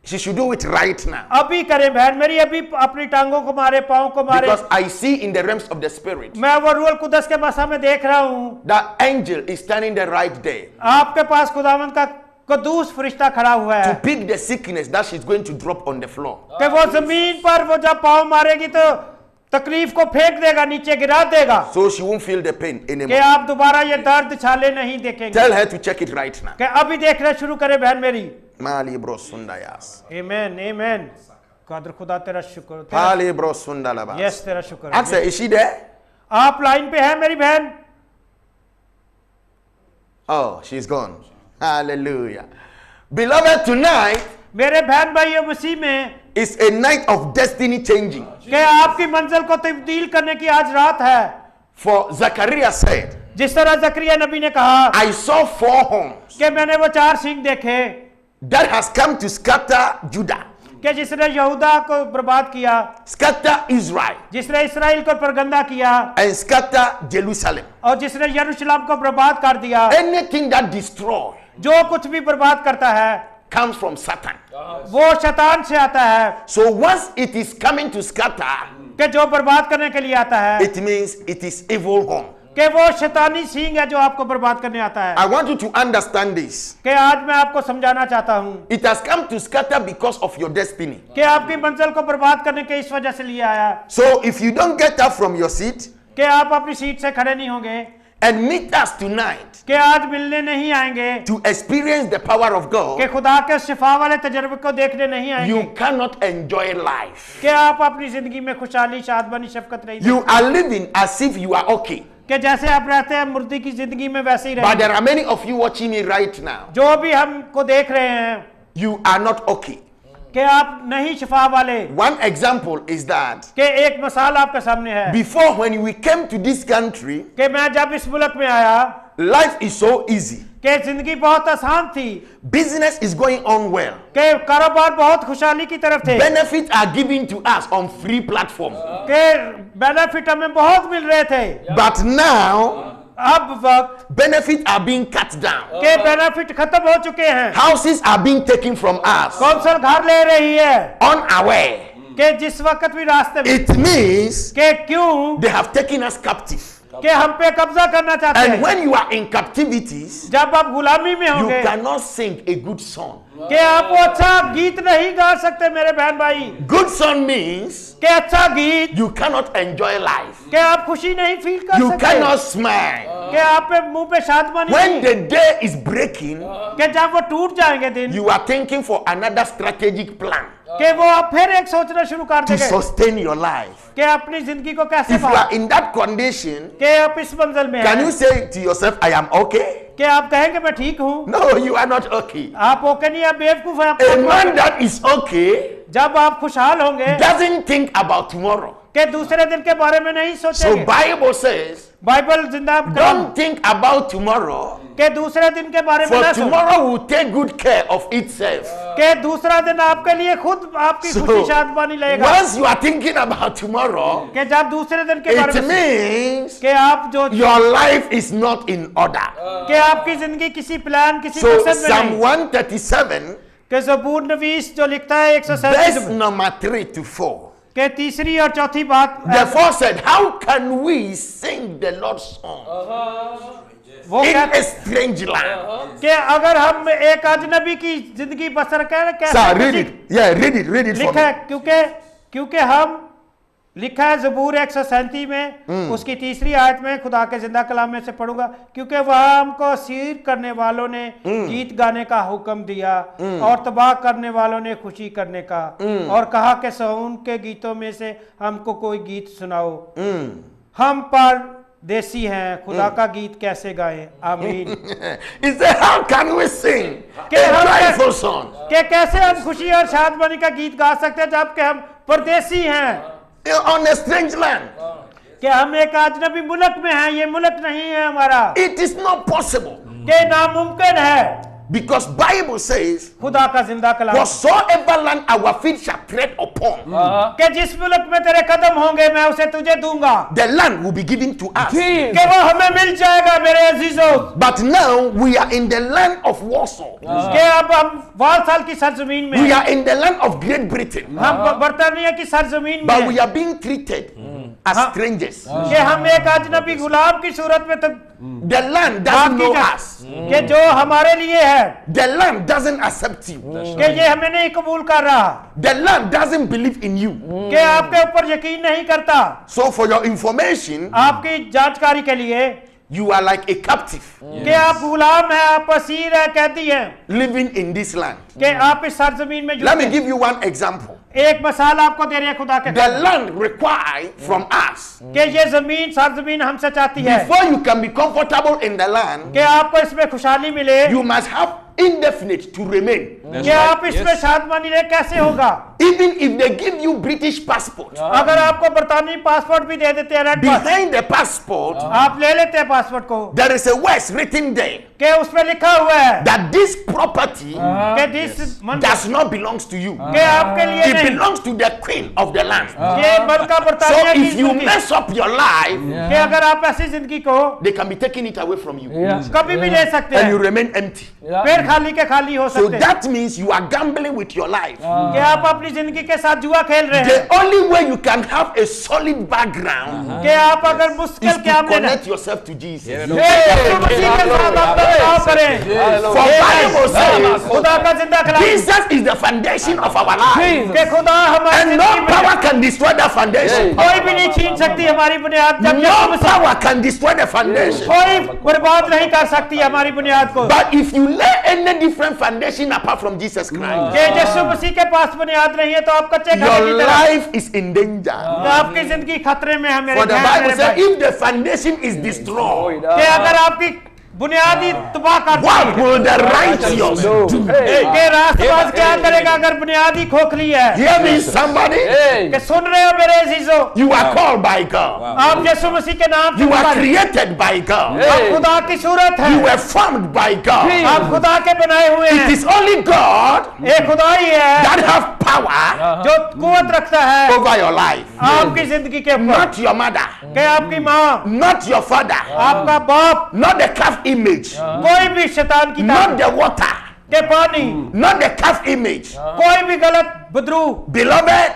She should do it right now. अभी करें बहन मेरी अभी अपनी टांगों को मारे पाँव को मारे। Because I see in the realms of the spirit, मैं वो रूह कुदस के मसा में देख रहा हूँ that angel is standing there right there आपके पास खुदावंद का कदूस फरिश्ता खड़ा हुआ है to pick the sickness that she's going to drop on the floor. कि वो जमीन पर वो जब पाँव मारेगी तो तकलीफ को फेंक देगा नीचे गिरा देगा So she won't feel the pain कि anymore. आप दोबारा ये दर्द छाले नहीं देखेंगे। Tell her to check it right now. कि अभी देखना शुरू करें बहन मेरी। Mali bro sundayas. आमीन आमीन। कादर खुदा तेरा शुक्र। Pali bro sundalaba. यस तेरा शुक्र। Ask her, is she there? आप लाइन पे हैं मेरी बहन? Oh, she's gone. Hallelujah. Beloved, tonight मेरे बहन भाइयों मसीह में is a night of destiny changing. कि आपकी मंजिल को तब्दील करने की आज रात है। For Zachariah said, जिस तरह जकरिया नबी ने कहा I saw 4 horns कि मैंने वो 4 सींग देखे that has come to scatter Judah, कि जिसने यहूदा को बर्बाद किया, scatter Israel, जिसने इसराइल को परगंदा किया and scatter Jerusalem. और जिसने यरूशलेम को बर्बाद कर दिया। Anything that destroys जो कुछ भी बर्बाद करता है comes from Satan. वो शैतान से आता है So once it is coming to scatter, कि जो बर्बाद करने के लिए आता है it means it is evil horn. कि वो शैतानी सींग है जो आपको बर्बाद करने आता है। I want you to understand this. कि आज मैं आपको समझाना चाहता हूँ It has come to scatter because of your destiny. कि आपकी मंजिल को बर्बाद करने के इस वजह से लिए आया So if you don't get up from your seat कि आप अपनी सीट से खड़े नहीं होंगे and meet us tonight कि आज मिलने नहीं आएंगे to experience the power of कि God, खुदा के शिफा वाले तजर्बे को देखने नहीं आएंगे you cannot enjoy life. कि आप अपनी जिंदगी में खुशहाली शादबानी शफकत नहीं You are living as if you are okay. कि जैसे आप रहते हैं मुर्दी की जिंदगी में वैसे ही But रहें। there are many of you watching me right now. जो भी हमको देख रहे हैं You are not okay. कि आप नहीं शिफा वाले। One example is that कि एक मिसाल आपके सामने है before when we came to this country, कि मैं जब इस मुल्क में आया life is so easy. कि जिंदगी बहुत आसान थी Business is going on well. कि कारोबार बहुत खुशहाली की तरफ थे Benefits are given to us on free platform. कि बेनिफिट हमें बहुत मिल रहे थे। But now अब वक्त benefits are being cut down. के बेनिफिट खत्म हो चुके हैं। Houses are being taken from us कौंसल घर ले रही है unaware. कि जिस वक्त भी रास्ते में It means कि क्यों they have taken us captive. कि हम पे कब्जा करना चाहते And हैं। when you are in captivities, जब आप गुलामी में you होंगे cannot sing a good song. कि आप वो अच्छा गीत नहीं गा सकते मेरे बहन भाई Good song means कि अच्छा गीत you cannot enjoy life. कि आप खुशी नहीं फील कर You सकते cannot smile. कि आप पे मुंह पे शादमानी When नहीं the day is breaking, कि जब वो टूट जाएंगे दिन you are thinking for another strategic plan कि वो आप फिर एक सोचना शुरू कर to देंगे sustain your life. कि अपनी जिंदगी को कैसे If you पाओ are in that condition, कि आप इस मंजिल में can you हैं say to yourself, I am okay? कि आप कहेंगे मैं ठीक हूँ। No, you are not okay. आप ओके नहीं, आप बेवकूफ हैं। A man that is okay जब आप खुशहाल होंगे doesn't think about tomorrow. कि दूसरे दिन के बारे में नहीं So सोचेंगे। Bible says, बाइबल जिंदा करो don't think about tomorrow के दूसरे दिन के बारे में For ना सोचो tomorrow will take good care of itself. के दूसरा दिन आपके लिए खुद आपकी So, खुशी शादमानी लेगा once you are thinking about tomorrow, कि जब दूसरे दिन के बारे it में means कि आप जो your life is not in order. कि आपकी जिंदगी किसी प्लान किसी So मकसद में Psalm नहीं 137, कि ज़बूर नवीस जो लिखता है verse 137 में number 3 to 4. के तीसरी और चौथी बात Therefore said, how can we sing the Lord's song वो in कहते a strange land? कि अगर हम एक अजनबी की जिंदगी बसर करें कैसे Sir, read it. Yeah, read it for लिखा है me. क्योंकि हम लिखा है ज़बूर 137 में उसकी तीसरी आयत में खुदा के जिंदा कलाम में से पढ़ूंगा क्योंकि वह हमको असीर करने वालों ने गीत गाने का हुक्म दिया और तबाह करने वालों ने खुशी करने का और कहा कि सहून के गीतों में से हमको कोई गीत सुनाओ हम पर देसी हैं खुदा का गीत कैसे गाएं आमीन He said, how can we sing कि a हम joyful song कि कैसे हम खुशी और शादमानी का गीत गा सकते हैं जबकि हम परदेसी हैं on a strange land? कि हम एक अजनबी मुल्क में हैं ये मुल्क नहीं है हमारा It is not possible कि नामुमकिन है because Bible says, खुदा का जिंदा कलाम whatsoever land our feet shall tread upon, कि जिस मुल्क में तेरे कदम होंगे मैं उसे तुझे दूंगा the land will be given to us. कि वो हमें मिल जाएगा मेरे अजीजों But now we are in the land of Warsaw. कि अब हम वालसाल की सरजमीन में We हैं। are in the land of Great Britain. हम बर्तानिया की सरजमीन में But हैं। we are being treated as strangers. कि हम एक अजनबी गुलाम की सूरत में तब The land doesn't know us. कि जो हमारे लिए है The land doesn't accept you. कि ये हमें नहीं कबूल कर रहा The land doesn't believe in you. कि आपके ऊपर यकीन नहीं करता So for your information, आपकी जानकारी के लिए you are like a captive कि आप गुलाम हैं आप असीर हैं कैदी हैं living in this land. कि आप इस सरजमीन में Let me जुड़े give you one example. एक मिसाल आपको दे रहे हैं खुदा के The land requires from us, कि ये जमीन सरजमीन हमसे चाहती है before you can be comfortable in the land, कि आपको इसमें खुशहाली मिले you must have indefinite to remain. कि आप इसमें शादमानी रहे कैसे होगा Even if they give you British passport, अगर आपको बरतानी पासपोर्ट भी दे देते हैं red pass behind the passport, आप ले लेते हैं पासपोर्ट को there is a words written there कि उसमें लिखा हुआ है that this property कि दिस मंदिर does not belongs to you. कि आपके लिए It नहीं belongs to the queen of the land. ये बल्कि So बरतानिया की if you जिंदगी mess up your life, कि अगर आप ऐसी जिंदगी को they can be taking it away from you. कभी भी ले सकते And you हैं remain empty. फिर खाली के खाली हो So सकते हैं that means you are gambling with your life. कि आप अपनी जिंदगी के साथ जुआ खेल रहे हैं The only way you can have a solid background कि आप अगर is मुश्किल to क्या लेना connect yourself to Jesus. यीशु मसीह के साथ आप बर्ताव करें For Bible says खुदा का जिंदा कलाम Jesus is the foundation of our life. कि खुदा हमारी And जिंदगी no में power can destroy the foundation. कोई भी नहीं छीन सकती हमारी बुनियाद जब No Yeshu Masih power can destroय the foundation. कोई बर्बाद नहीं कर सकती हमारी बुनियाद को But if you lay any different foundation apart from Jesus Christ, कि यीशु मसीह के पास बुनियाद नहीं है तो आप कच्चे घर की your तरह life is in danger. तो आपकी जिंदगी खतरे में है मेरे For the ख्याल Bible मेरे says, भाई if the foundation is destroyed, कि अगर आपकी बुनियादी तबाह कर what will the righteous do? कि रास्तबाज क्या करेगा अगर बुनियादी खोखली है Hear me, somebody. कि सुन रहे हो मेरे अजीजों You are called by God. आप यीशु मसीह के नाम से You are पुकारे। created by God. आप खुदा की सूरत है You were formed by God. आप खुदा के बनाए हुए It हैं is only God एक खुदा ही है that have power जो कुवत रखता है over your life. आपकी जिंदगी के ऊपर Not your mother, कि आपकी माँ not your father, आपका बाप not the calf image, कोई भी शैतान की not ताकत the water, के पानी not the calf image. कोई भी गलत बदरू Beloved,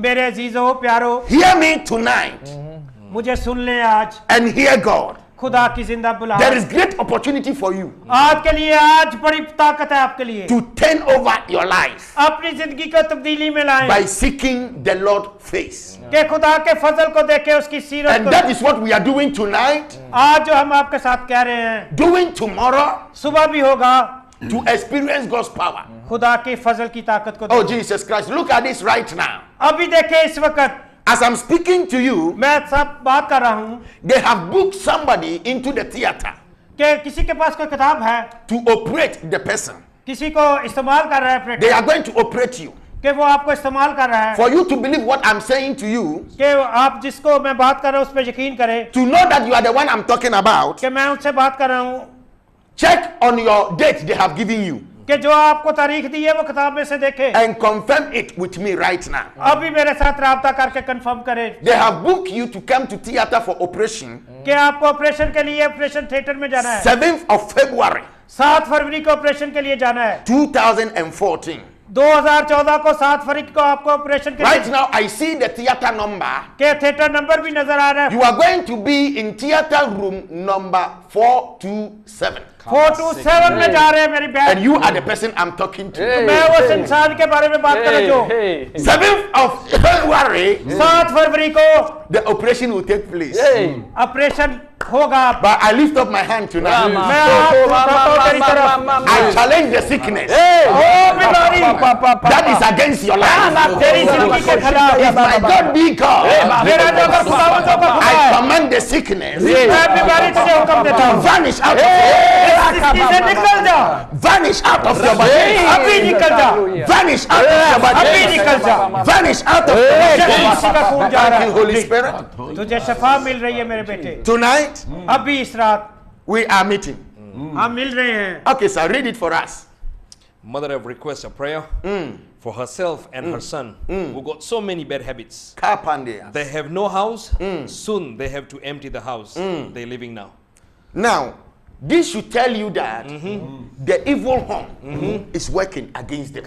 मेरे अजीजों प्यारो hear me tonight मुझे सुन ले आज and hear God. खुदा की जिंदा बुला There is great opportunity for you आज के लिए आज बड़ी ताकत है आपके लिए to turn over your life अपनी जिंदगी को तब्दीली में लाएं by seeking the Lord's face. कि खुदा के फजल को देखे उसकी सीरत And को that is what we are doing tonight, आज जो हम आपके साथ कह रहे हैं doing tomorrow सुबह भी होगा to experience God's power. खुदा के फजल की ताकत को Oh, देखें। Jesus Christ, look at this right now. अभी देखे इस वक्त As I'm speaking to you, मैं सब बात कर रहा हूँ they have booked somebody into the theater कि किसी के पास कोई किताब है to operate the person. किसी को इस्तेमाल कर रहा है They operator are going to operate you. कि वो आपको इस्तेमाल कर रहा है For you to believe what I'm saying to you, कि आप जिसको मैं बात कर रहा हूँ उस पर यकीन करें to know that you are the one I'm talking about, कि मैं उससे बात कर रहा हूँ Check on your date they have given you कि जो आपको तारीख दी है वो किताब में से देखे and confirm it with me right now. अभी मेरे साथ राब्ता करके कंफर्म करें They have booked you to come to theater for operation कि आपको ऑपरेशन के लिए ऑपरेशन थिएटर में जाना है 7th of February 7 फरवरी को ऑपरेशन के लिए जाना है 2014. 2014 को 7 फरवरी को आपको ऑपरेशन के Right लिए now, I see the theater number. के थिएटर नंबर भी नजर आ रहा है You are going to be in theater room number 427. 427 में जा रहे हैं मेरी And बहन you are the person I'm talking to. मैं उस इंसान के बारे में बात कर रहा जो 7th of February, 7 फरवरी को the operation will take place. Operation होगा But I lift up my hand tonight. मैं आपको बताता हूं तेरी तरफ I challenge the sickness ओ बीमारी that is against your life. तेरी जिंदगी के खिलाफ If my God be God, मेरा जो अगर खुदावंद का खुदा I है command the sickness मैं बीमारी तुझे हुक्म देता हूं vanish out of इस जिंदगी से निकल जा vanish out of your body. अभी निकल जा Vanish out of your अभी body. निकल जा Vanish out of your यीशु का खून body. जा रहा Thank you, है Holy Spirit. तुझे शफा मिल रही है मेरे बेटे Tonight अभी इस रात we are meeting. हम मिल रहे हैं Okay, sir, read it for us. Mother have requested a prayer for herself and her son who got so many bad habits. Carpandia. They have no house. Soon they have to empty the house they're living now. Now, this should tell you that the evil horn is working against them.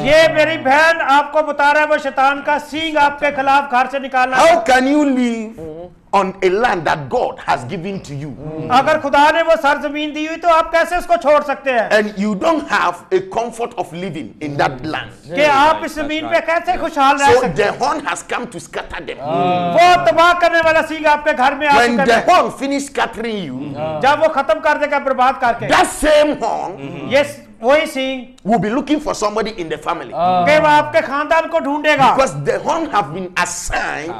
ये मेरी बहन आपको बता रहा है वो शैतान का सींग आपके खिलाफ घर से निकालना How can you live on a land that God has given to you अगर खुदा ने वो सरजमीन दी हुई तो आप कैसे उसको छोड़ सकते हैं and you don't have a comfort of living in that land? कि आप इस जमीन पे कैसे खुशहाल रह So सकते the horn has come to scatter them. हैं वो तबाह करने वाला सींग आपके घर में आ When चुका the है horn finishes scattering you, जब वो खत्म कर देगा बर्बाद करके that same horn ये वही सींग will be looking for somebody in the family. कि वो आपके खानदान को ढूंढेगा Because the horn have been assigned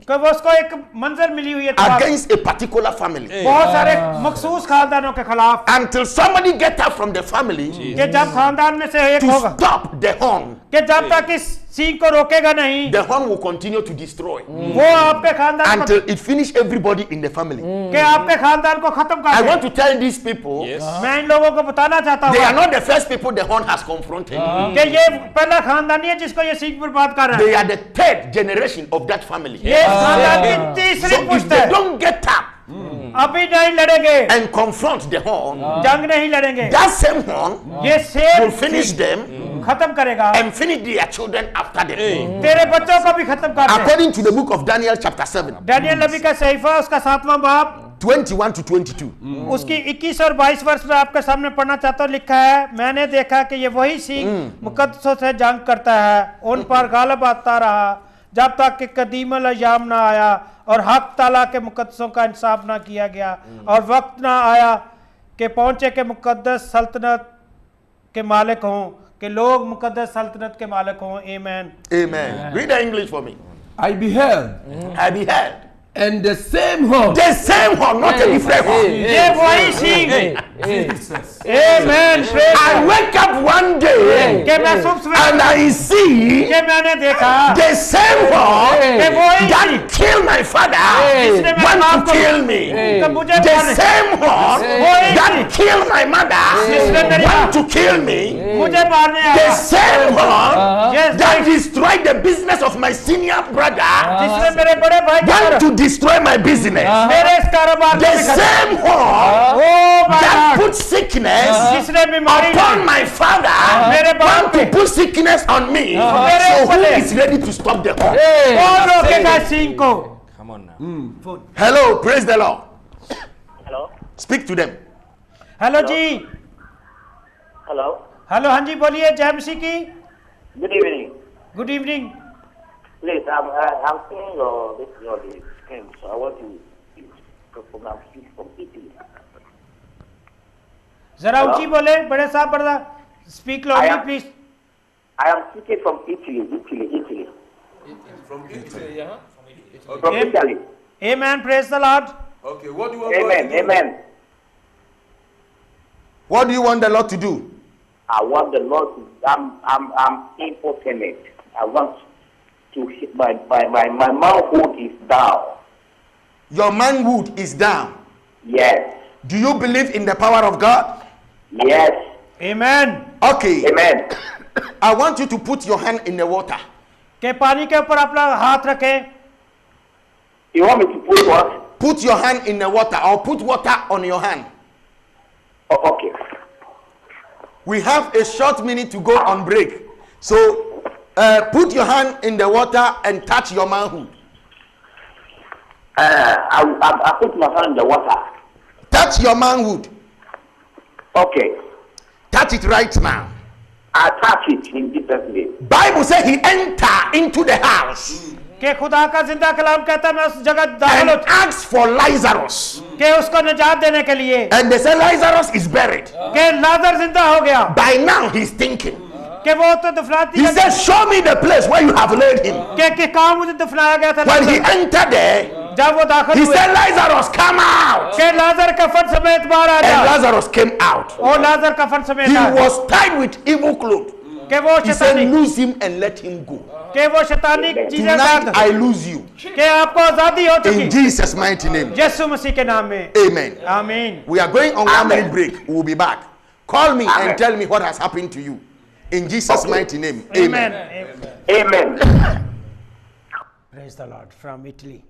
कि वो उसको एक मंजर मिली हुई है तबाह करने against a particular family. बहुत सारे मखसूस खानदानों के खिलाफ Until somebody get up from the family कि जब खानदान में से एक to होगा stop the horn, कि जब तक इस सींग को रोकेगा नहीं the horn will continue to destroy वो आपके खानदान को until it finish everybody in the family. कि आपके खानदान को खत्म I कर want they to tell these people, मैं इन लोगों को बताना चाहता they are हूँ not the first people the horn has confronted. कि ये पहला खानदान नहीं है जिसको ये सींग बर्बाद कर रहा है They are the third generation of that family. ये इस खानदान की तीसरी So if पुश्त they है don't get up अभी नहीं लड़ेंगे and confront the horn, जंग नहीं लड़ेंगे that same horn ये will सेब finish them खत्म करेगा and finish their children after them. तेरे बच्चों को भी खत्म कर दे According to the book of Daniel chapter 7, Daniel नबी का सहीफा उसका 7वां बाब 21 to 22. उसकी 21 और 22 वर्ष में आपके सामने पढ़ना चाहता हूँ लिखा है मैंने देखा कि ये वही सींग मुकद्दसों से जंग करता है उन पर गालिब आता रहा जब तक कि कदीमल अय्याम ना आया और हक ताला के मुकद्दसों का इंसाफ ना किया गया और वक्त ना आया कि पहुंचे के मुकद्दस सल्तनत के मालिक हों कि लोग मुकद्दस सल्तनत के मालिक हों आमीन Amen. Read the English for me. I beheld, I beheld and the same horn the same horn, not a different horn. ये वही सींग आमीन I wake up one day कि मैं सुबह and I see कि मैंने देखा the same horn कि वही that killed my father जिसने मेरे want बाप to को kill me. कि मुझे The मारने same horn that killed my mother जिसने मेरे want to kill me. मुझे मारने The आया same horn Yes, that destroyed the business of my senior brother जिसने मेरे बड़े भाई want to destroy my business. मेरे इस कारोबार को The भी खत्म- same horn oh my that God put sickness जिसने बीमारी upon my father मेरे बाप want to put sickness on me. मेरे So ऊपर who है। is ready to stop the horn? कौन रोकेगा इस सींग को Come on now. Hello, praise the Lord. Hello Speak to them. Hello जी हेलो हेलो हाँ जी बोलिए जय मसीह की good evening good evening please I'm seeing your screen, so I want to program from Italy. जरा ऊंची बोले बड़े साहब बड़ा स्पीक लाउडली आया। Please I am speaking from Italy. from Italy, yeah? From Italy. Amen praise the Lord Okay, what do you want Amen. God to do? Amen. What do you want the Lord to do? I want the Lord to. I'm impotent. I want to. My manhood is down. Your manhood is down. Yes. Do you believe in the power of God? Yes. Amen. Okay. Amen. I want you to put your hand in the water. के पानी के ऊपर अपना हाथ रखें. You want me to put what? Put your hand in the water, or put water on your hand. Oh, okay. We have a short minute to go on break. So put your hand in the water and touch your manhood. I put my hand in the water. Touch your manhood. Okay. Touch it right now. I touch it in Jesus' name. Bible says he entered into the house कि खुदा का जिंदा कलाम कहता है मैं उस जगह दाखिल and हो asked for Lazarus. कि उसको निजात देने के लिए And they said Lazarus is buried. कि लाजर जिंदा हो गया. By now he's thinking. कि वो तो दफनाती He said, show me the place where you have laid him. कि कहाँ मुझे दफनाया गया था. When he entered there, जब वो दाखिल he हुए said, Lazarus, come out. कि लाजर कफन समेत बाहर आ And जा. Lazarus came out. और लाजर कफन समेत He uh. was tied with evil clothes. कि वो He said, शैतानी lose him and let him go. कि वो शैतानी चीजें Tonight बांध I lose you. कि आपको आजादी हो चुकी. In Jesus' mighty name. यीशु मसीह के नाम में. Amen. आमीन. We are going on 1 minute Amen. break. We will be back. Call me Amen. and tell me what has happened to you. In Jesus' Okay. mighty name. Amen. Amen. Amen. Praise the Lord from Italy.